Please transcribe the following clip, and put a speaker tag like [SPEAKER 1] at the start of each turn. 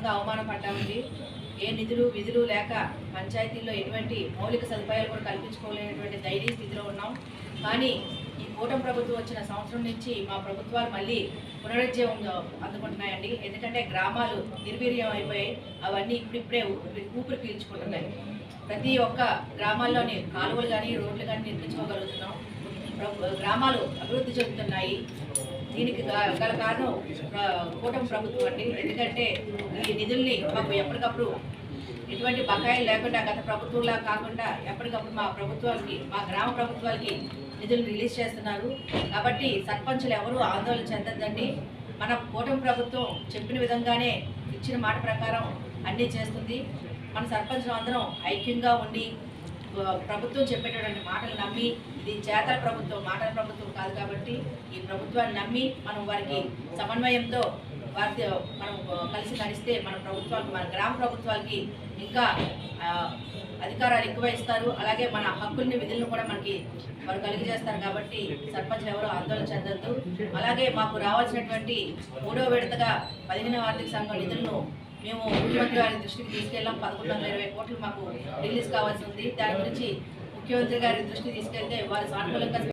[SPEAKER 1] తీవ్రంగా అవమానపడ్డామండి. ఏ నిధులు విధులు లేక పంచాయతీల్లో ఎటువంటి మౌలిక సదుపాయాలు కూడా కల్పించుకోలేనటువంటి దయనీయ స్థితిలో ఉన్నాం. కానీ ఈ కూటమి ప్రభుత్వం వచ్చిన సంవత్సరం నుంచి మా ప్రభుత్వాలు మళ్ళీ పునరుజ్జీవం అందుకుంటున్నాయండి. ఎందుకంటే గ్రామాలు నిర్వీర్యం అయిపోయాయి, అవన్నీ ఇప్పుడిప్పుడే ఊపిరి పీల్చుకుంటున్నాయి. ప్రతి ఒక్క గ్రామాల్లోని కాలువలు కానీ రోడ్లు కానీ నిర్మించుకోగలుగుతున్నాం. గ్రామాలు అభివృద్ధి చెందుతున్నాయి. దీనికి గల కారణం కూటమి ప్రభుత్వం అండి. ఎందుకంటే ఈ నిధుల్ని మాకు ఎప్పటికప్పుడు ఎటువంటి బకాయిలు లేకుండా గత ప్రభుత్వంలా కాకుండా ఎప్పటికప్పుడు మా ప్రభుత్వాలకి, మా గ్రామ ప్రభుత్వాలకి నిధులు రిలీజ్ చేస్తున్నారు. కాబట్టి సర్పంచులు ఎవరూ ఆందోళన చెందద్దండి. మన కూటమి ప్రభుత్వం చెప్పిన విధంగానే ఇచ్చిన మాట ప్రకారం అన్నీ చేస్తుంది. మన సర్పంచులు అందరం ఐక్యంగా ఉండి ప్రభుత్వం చెప్పేటటువంటి మాటలు నమ్మి, ఇది చేతల ప్రభుత్వం, మాటల ప్రభుత్వం కాదు కాబట్టి ఈ ప్రభుత్వాన్ని నమ్మి మనం వారికి సమన్వయంతో వారి మనం కలిసి నడిస్తే మన ప్రభుత్వానికి, మన గ్రామ ప్రభుత్వాలకి ఇంకా అధికారాలు ఎక్కువ ఇస్తారు. అలాగే మన హక్కుల్ని విధులను కూడా మనకి వారు కలిగజేస్తారు. కాబట్టి సర్పంచ్లు ఎవరు ఆందోళన చెందొద్దు. అలాగే మాకు రావాల్సినటువంటి 3వ విడతగా 15వ ఆర్థిక సంఘం నిధులను మేము ముఖ్యమంత్రి గారి దృష్టికి తీసుకెళ్ళాం. 1120 కోట్లు మాకు రిలీజ్ కావాల్సి ఉంది. దాని గురించి ముఖ్యమంత్రి గారి దృష్టికి తీసుకెళ్తే వారు సానుకూలంగా